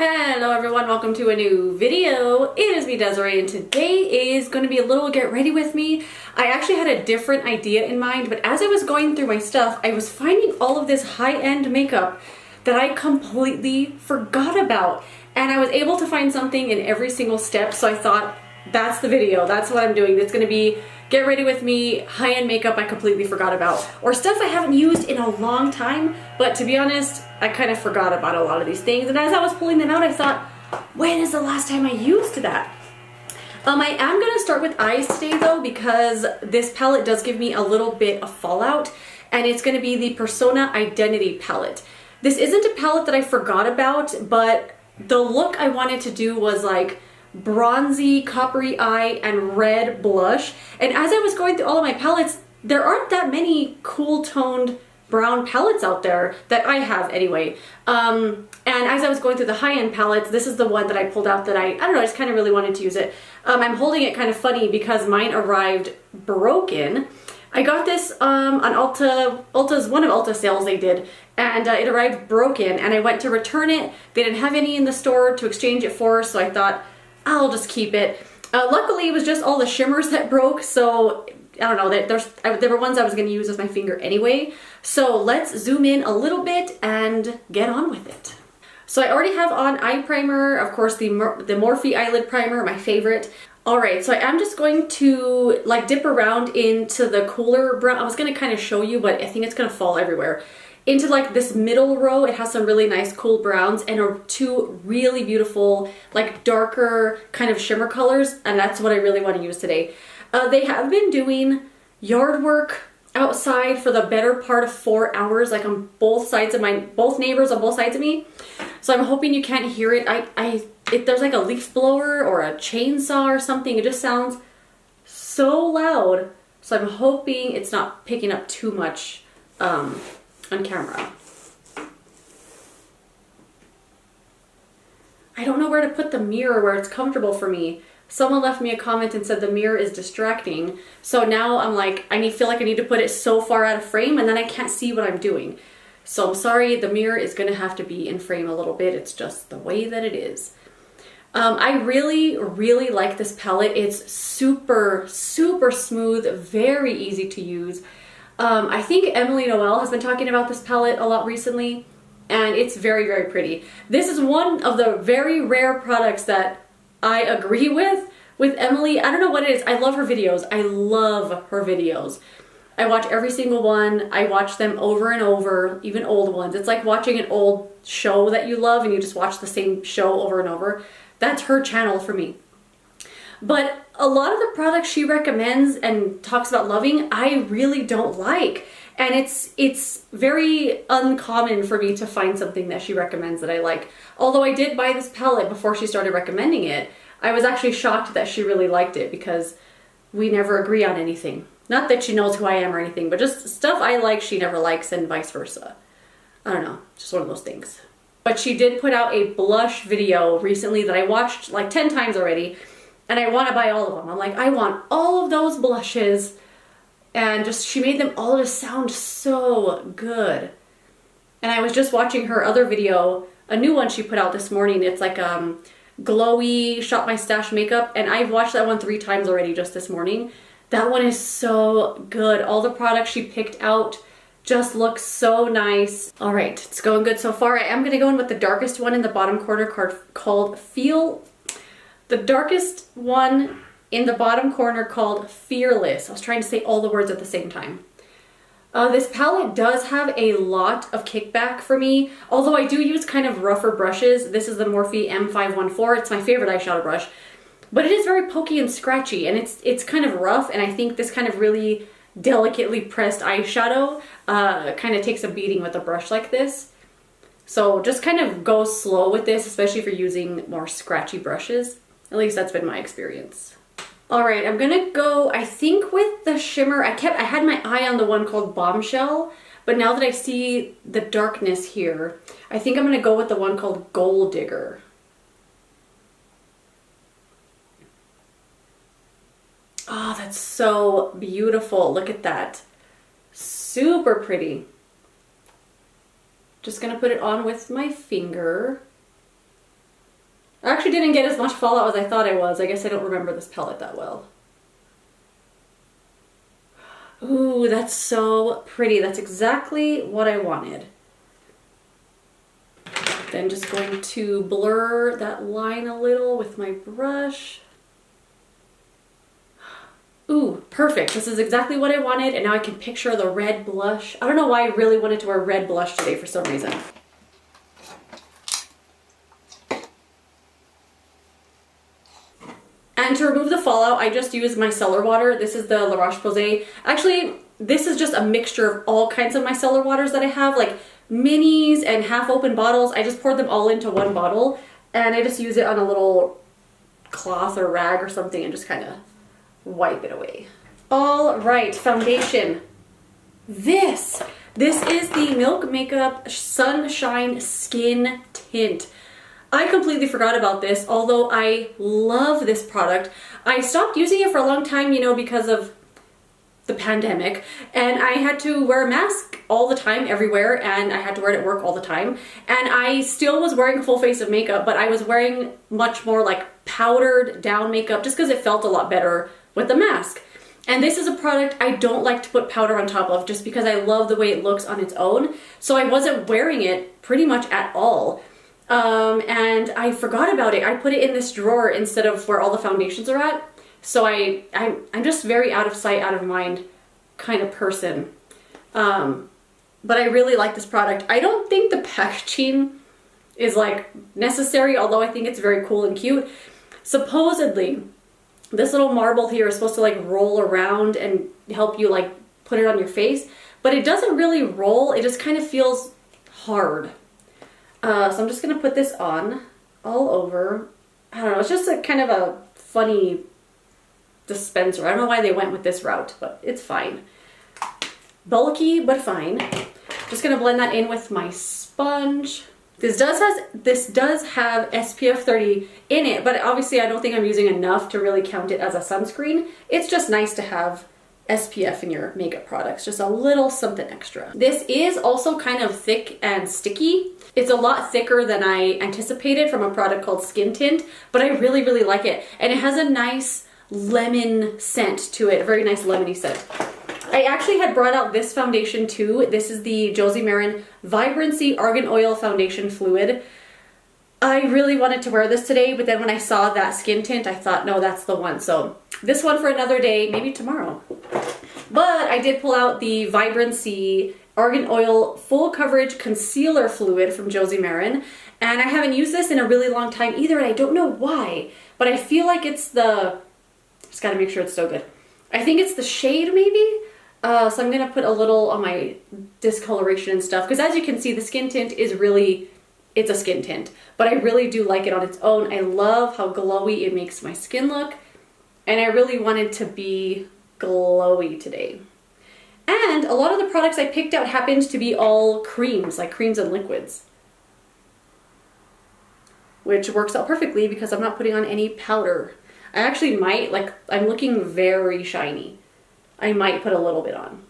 Hello everyone, welcome to a new video. It is me, Desiree, and today is going to be a little get ready with me. I actually had a different idea in mind, but as I was going through my stuff, I was finding all of this high-end makeup that I completely forgot about. And I was able to find something in every single step, so I thought, that's the video, that's what I'm doing. It's going to be get ready with me, high-end makeup I completely forgot about. Or stuff I haven't used in a long time, but to be honest, I kind of forgot about a lot of these things. And as I was pulling them out, I thought, when is the last time I used that? I am going to start with eyes today though, because this palette does give me a little bit of fallout, and it's going to be the Persona Identity palette. This isn't a palette that I forgot about, but the look I wanted to do was like bronzy, coppery eye, and red blush. And as I was going through all of my palettes, there aren't that many cool toned brown palettes out there that I have anyway. And as I was going through the high-end palettes, this is the one that I pulled out that I don't know, I just kind of really wanted to use it. I'm holding it kind of funny because mine arrived broken. I got this on Ulta's one of Ulta's sales they did, and it arrived broken, and I went to return it. They didn't have any in the store to exchange it for, so I thought I'll just keep it. Luckily, it was just all the shimmers that broke, so I don't know, there were ones I was going to use with my finger anyway. So let's zoom in a little bit and get on with it. So I already have on eye primer, of course the Morphe eyelid primer, my favorite. Alright, so I am just going to like dip around into the cooler brown. I was going to kind of show you, but I think it's going to fall everywhere. Into like this middle row, it has some really nice cool browns and two really beautiful like darker kind of shimmer colors, and that's what I really want to use today. They have been doing yard work outside for the better part of 4 hours, like on both sides of both neighbors on both sides of me. So I'm hoping you can't hear it. If there's like a leaf blower or a chainsaw or something, it just sounds so loud. So I'm hoping it's not picking up too much on camera. I don't know where to put the mirror where it's comfortable for me. Someone left me a comment and said the mirror is distracting. So now I'm like, feel like I need to put it so far out of frame, and then I can't see what I'm doing. So I'm sorry, the mirror is gonna have to be in frame a little bit. It's just the way that it is. I really, really like this palette. It's super, super smooth, very easy to use. I think Noel has been talking about this palette a lot recently, and it's very, very pretty. This is one of the very rare products that I agree with Emily. I don't know what it is. I love her videos. I love her videos. I watch every single one. I watch them over and over, even old ones. It's like watching an old show that you love and you just watch the same show over and over. That's her channel for me. But a lot of the products she recommends and talks about loving, I really don't like. And it's very uncommon for me to find something that she recommends that I like. Although I did buy this palette before she started recommending it, I was actually shocked that she really liked it because we never agree on anything. Not that she knows who I am or anything, but just stuff I like she never likes and vice versa. I don't know, just one of those things. But she did put out a blush video recently that I watched like 10 times already, and I want to buy all of them. I'm like, I want all of those blushes. And just, she made them all just sound so good. And I was just watching her other video, a new one she put out this morning. It's like glowy Shop My Stash makeup, and I've watched that one 3 times already just this morning. That one is so good. All the products she picked out just look so nice. All right, it's going good so far. I am going to go in with the darkest one in the bottom corner called the darkest one in the bottom corner called Fearless. I was trying to say all the words at the same time. This palette does have a lot of kickback for me, although I do use kind of rougher brushes. This is the Morphe M514. It's my favorite eyeshadow brush, but it is very pokey and scratchy, and it's kind of rough, and I think this kind of really delicately pressed eyeshadow kind of takes a beating with a brush like this. So just kind of go slow with this, especially if you're using more scratchy brushes. At least that's been my experience. All right, I'm gonna go, I think with the shimmer, I had my eye on the one called Bombshell, but now that I see the darkness here, I think I'm gonna go with the one called Gold Digger. Oh, that's so beautiful. Look at that. Super pretty. Just gonna put it on with my finger. actually didn't get as much fallout as I thought I was. I guess I don't remember this palette that well. Ooh, that's so pretty. That's exactly what I wanted. Then just going to blur that line a little with my brush. Ooh, perfect. This is exactly what I wanted, and now I can picture the red blush. I don't know why I really wanted to wear red blush today for some reason. And to remove the fallout, I just used micellar water. This is the La Roche-Posay. Actually, this is just a mixture of all kinds of micellar waters that I have, like minis and half-open bottles. I just poured them all into one bottle, and I just use it on a little cloth or rag or something and just kind of wipe it away. All right, foundation. This is the Milk Makeup Sunshine Skin Tint. I completely forgot about this, although I love this product. I stopped using it for a long time, you know, because of the pandemic, and I had to wear a mask all the time everywhere, and I had to wear it at work all the time, and I still was wearing a full face of makeup, but I was wearing much more like powdered down makeup just because it felt a lot better with the mask. And this is a product I don't like to put powder on top of just because I love the way it looks on its own, so I wasn't wearing it pretty much at all. And I forgot about it. I put it in this drawer instead of where all the foundations are at. So I'm just very out of sight, out of mind kind of person. But I really like this product. I don't think the packaging is like necessary, although I think it's very cool and cute. Supposedly, this little marble here is supposed to like roll around and help you like put it on your face, but it doesn't really roll. It just kind of feels hard. So I'm just gonna put this on all over. I don't know, it's just a kind of a funny dispenser. I don't know why they went with this route, but it's fine. Bulky, but fine. Just gonna blend that in with my sponge. This does have SPF 30 in it, but obviously I don't think I'm using enough to really count it as a sunscreen. It's just nice to have SPF in your makeup products, just a little something extra. This is also kind of thick and sticky. It's a lot thicker than I anticipated from a product called Skin Tint, but I really, really like it. And it has a nice lemon scent to it, a very nice lemony scent. I actually had brought out this foundation too. This is the Josie Maran Vibrancy Argan Oil Foundation Fluid. I really wanted to wear this today, but then when I saw that skin tint, I thought, no, that's the one. So this one for another day, maybe tomorrow. But I did pull out the Vibrancy Argan Oil Full Coverage Concealer Fluid from Josie Maran. And I haven't used this in a really long time either, and I don't know why. But I feel like it's the... Just gotta make sure it's so good. I think it's the shade, maybe? So I'm gonna put a little on my discoloration and stuff. Because as you can see, the skin tint is really... It's a skin tint, but I really do like it on its own. I love how glowy it makes my skin look, and I really wanted to be glowy today. And a lot of the products I picked out happened to be all creams, like creams and liquids, which works out perfectly because I'm not putting on any powder. I actually might, like, I'm looking very shiny. I might put a little bit on.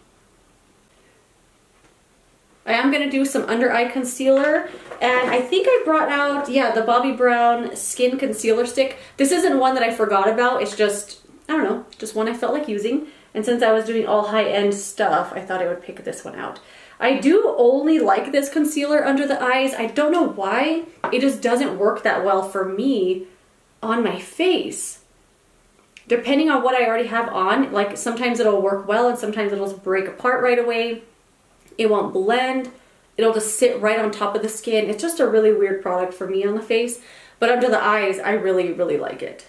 I am going to do some under eye concealer, and I think I brought out, yeah, the Bobbi Brown Skin Concealer Stick. This isn't one that I forgot about, it's just, I don't know, just one I felt like using. And since I was doing all high-end stuff, I thought I would pick this one out. I do only like this concealer under the eyes. I don't know why. It just doesn't work that well for me on my face. Depending on what I already have on, like sometimes it'll work well and sometimes it'll just break apart right away. It won't blend. It'll just sit right on top of the skin. It's just a really weird product for me on the face. But under the eyes, I really, really like it.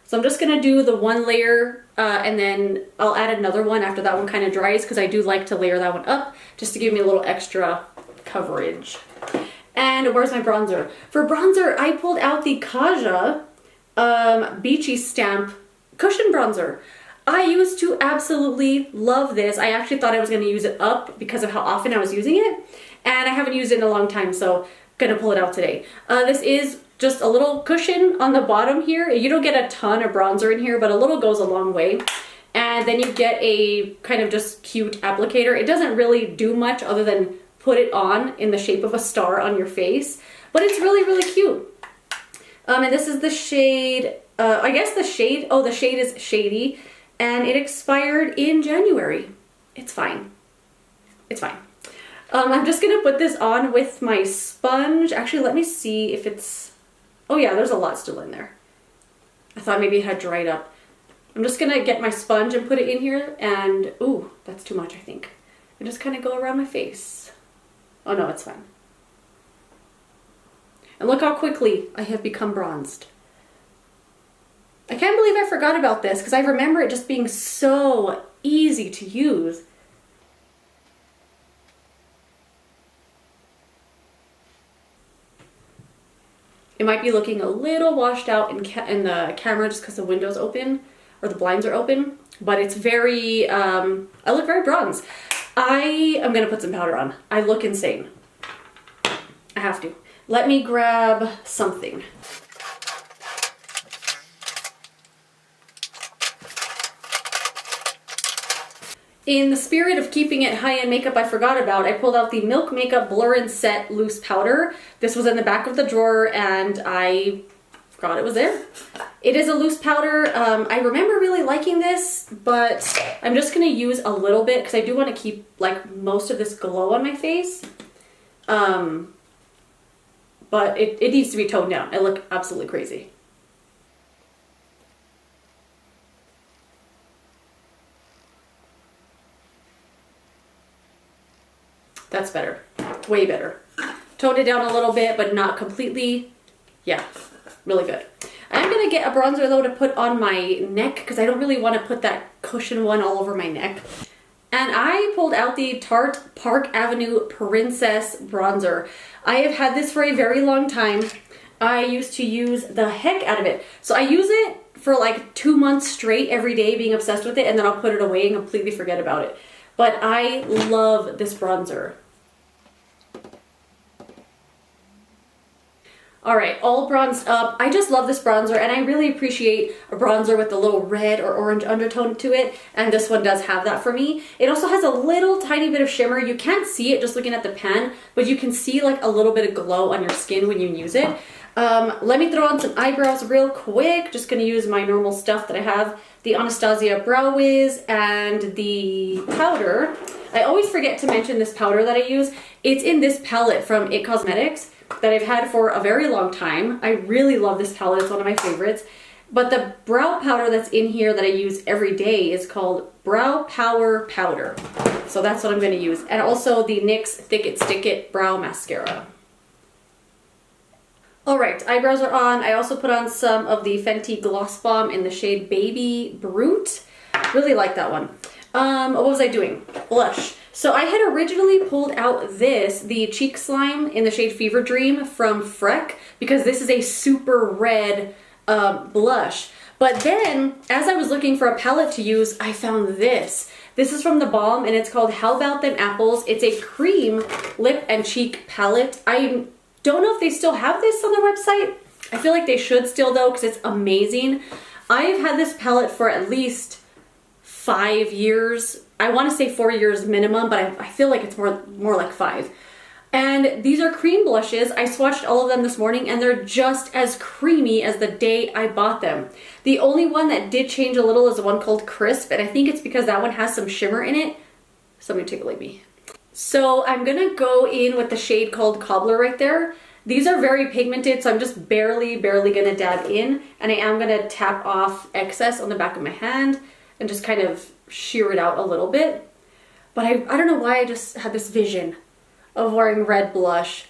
So I'm just going to do the one layer and then I'll add another one after that one kind of dries because I do like to layer that one up just to give me a little extra coverage. And where's my bronzer? For bronzer, I pulled out the Kaja Beachy Stamp Cushion Bronzer. I used to absolutely love this. I actually thought I was going to use it up because of how often I was using it. And I haven't used it in a long time, so I'm going to pull it out today. This is just a little cushion on the bottom here. You don't get a ton of bronzer in here, but a little goes a long way. And then you get a kind of just cute applicator. It doesn't really do much other than put it on in the shape of a star on your face, but it's really, really cute. And this is the shade, I guess the shade is Shady, and it expired in January. It's fine. It's fine. I'm just gonna put this on with my sponge. Actually, let me see if it's, oh yeah, there's a lot still in there. I thought maybe it had dried up. I'm just gonna get my sponge and put it in here, and ooh, that's too much, I think. And just kind of go around my face. Oh no, it's fine. And look how quickly I have become bronzed. I can't believe I forgot about this because I remember it just being so easy to use. It might be looking a little washed out in the camera just because the window's open or the blinds are open, but it's very, I look very bronzed. I am gonna put some powder on. I look insane. I have to. Let me grab something. In the spirit of keeping it high-end makeup I forgot about, I pulled out the Milk Makeup Blur and Set Loose Powder. This was in the back of the drawer and I forgot it was there. It is a loose powder. I remember really liking this, but I'm just gonna use a little bit because I do want to keep like most of this glow on my face. But it needs to be toned down. I look absolutely crazy. That's better. Way better. Toned it down a little bit, but not completely. Yeah, really good. I'm gonna get a bronzer though to put on my neck because I don't really want to put that cushion one all over my neck. And I pulled out the Tarte Park Avenue Princess Bronzer. I have had this for a very long time. I used to use the heck out of it. So I use it for like 2 months straight every day, being obsessed with it, and then I'll put it away and completely forget about it. But I love this bronzer. All right, all bronzed up. I just love this bronzer, and I really appreciate a bronzer with a little red or orange undertone to it, and this one does have that for me. It also has a little tiny bit of shimmer. You can't see it just looking at the pen, but you can see like a little bit of glow on your skin when you use it. Let me throw on some eyebrows real quick. Just gonna use my normal stuff that I have, the Anastasia Brow Wiz and the powder. I always forget to mention this powder that I use. It's in this palette from IT Cosmetics that I've had for a very long time. I really love this palette. It's one of my favorites. But the brow powder that's in here that I use every day is called Brow Power Powder. So that's what I'm going to use. And also the NYX Thick It Stick It Brow Mascara. Alright, eyebrows are on. I also put on some of the Fenty Gloss Bomb in the shade Baby Brute. Really like that one. What was I doing? Blush. So I had originally pulled out this, the Cheek Slime in the shade Fever Dream from Freck, because this is a super red blush. But then, as I was looking for a palette to use, I found this. This is from thebalm, and it's called How About Them Apples. It's a cream lip and cheek palette. I don't know if they still have this on their website. I feel like they should still though, because it's amazing. I've had this palette for at least 5 years. I want to say 4 years minimum, but I feel like it's more like 5. And these are cream blushes. I swatched all of them this morning and they're just as creamy as the day I bought them. The only one that did change a little is the one called Crisp, and I think it's because that one has some shimmer in it. Somebody take a look at me. So I'm gonna go in with the shade called Cobbler right there. These are very pigmented, so I'm just barely gonna dab in, and I am gonna tap off excess on the back of my hand and just kind of shear it out a little bit. But I don't know why I just had this vision of wearing red blush.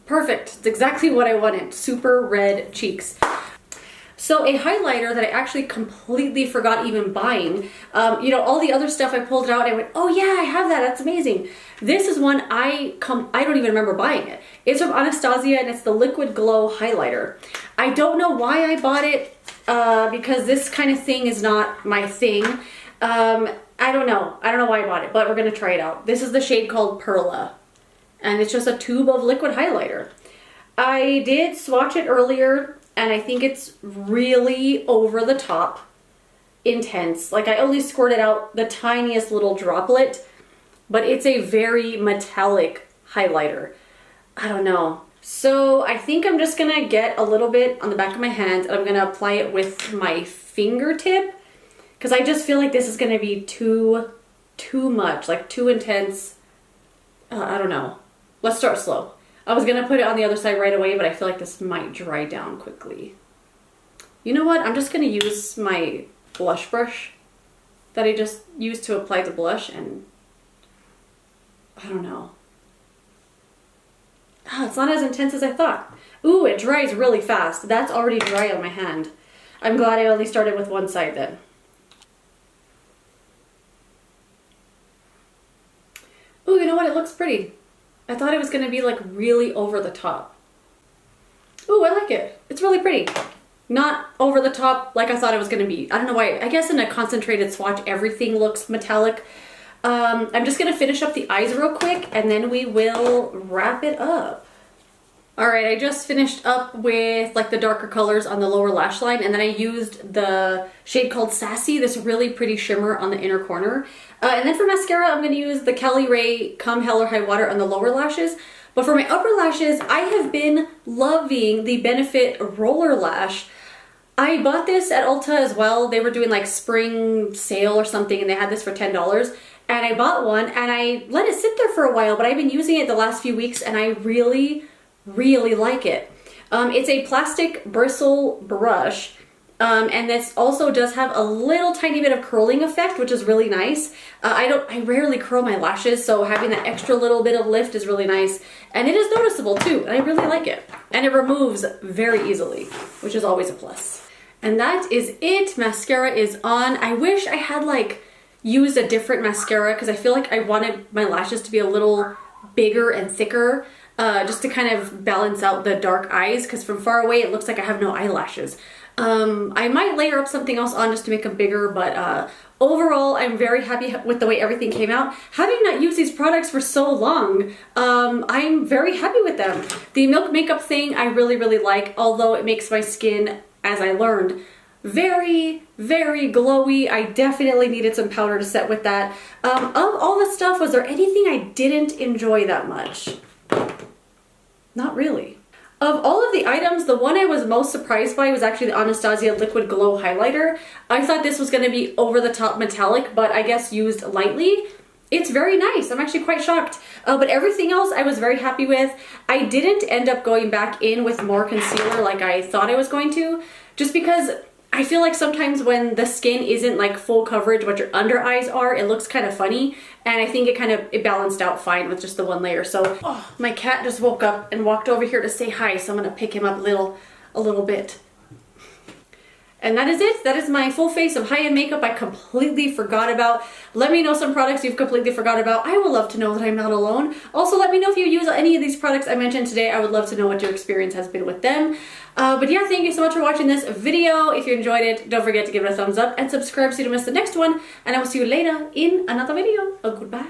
Perfect. It's exactly what I wanted. Super red cheeks. So a highlighter that I actually completely forgot even buying. You know, all the other stuff I pulled it out and I went, oh yeah, I have that. That's amazing. This is one I don't even remember buying it. It's from Anastasia and it's the Liquid Glow highlighter. I don't know why I bought it because this kind of thing is not my thing. I don't know why I bought it, but we're gonna try it out. This is the shade called Perla, and it's just a tube of liquid highlighter. I did swatch it earlier, and I think it's really over the top intense. Like I only squirted out the tiniest little droplet, but it's a very metallic highlighter. I don't know. So I think I'm just gonna get a little bit on the back of my hand and I'm gonna apply it with my fingertip because I just feel like this is gonna be too much, like too intense. I don't know. Let's start slow. I was gonna put it on the other side right away, but I feel like this might dry down quickly. You know what? I'm just gonna use my blush brush that I just used to apply the blush, and I don't know. It's not as intense as I thought. Ooh, it dries really fast. That's already dry on my hand. I'm glad I only started with one side then. Ooh, you know what? It looks pretty. I thought it was gonna be like really over the top. Ooh, I like it. It's really pretty. Not over the top like I thought it was gonna be. I don't know why. I guess in a concentrated swatch, everything looks metallic. I'm just gonna finish up the eyes real quick and then we will wrap it up. All right, I just finished up with like the darker colors on the lower lash line, and then I used the shade called Sassy, this really pretty shimmer on the inner corner. And then for mascara, I'm gonna use the Caliray Come Hell or High Water on the lower lashes. But for my upper lashes, I have been loving the Benefit Roller Lash. I bought this at Ulta as well. They were doing like spring sale or something and they had this for $10. And I bought one and I let it sit there for a while, but I've been using it the last few weeks and I really like it. It's a plastic bristle brush. And this also does have a little tiny bit of curling effect, which is really nice. I rarely curl my lashes, so having that extra little bit of lift is really nice. And it is noticeable too, and I really like it. And it removes very easily, which is always a plus. And that is it. Mascara is on. I wish I had like used a different mascara because I feel like I wanted my lashes to be a little bigger and thicker. Just to kind of balance out the dark eyes, because from far away it looks like I have no eyelashes. I might layer up something else on just to make them bigger, but overall I'm very happy with the way everything came out. Having not used these products for so long, I'm very happy with them. The Milk Makeup thing I really like, although it makes my skin, as I learned, very glowy. I definitely needed some powder to set with that. Of all the stuff, was there anything I didn't enjoy that much? Not really. Of all of the items, the one I was most surprised by was actually the Anastasia Liquid Glow Highlighter. I thought this was going to be over the top metallic, but I guess used lightly. It's very nice. I'm actually quite shocked. But everything else I was very happy with. I didn't end up going back in with more concealer like I thought I was going to, just because I feel like sometimes when the skin isn't like full coverage, what your under eyes are, it looks kind of funny. And I think it balanced out fine with just the one layer. So my cat just woke up and walked over here to say hi. So I'm gonna pick him up a little bit. And that is it. That is my full face of high-end makeup I completely forgot about. Let me know some products you've completely forgot about. I would love to know that I'm not alone. Also, let me know if you use any of these products I mentioned today. I would love to know what your experience has been with them. But yeah, thank you so much for watching this video. If you enjoyed it, don't forget to give it a thumbs up and subscribe so you don't miss the next one. And I will see you later in another video. Goodbye.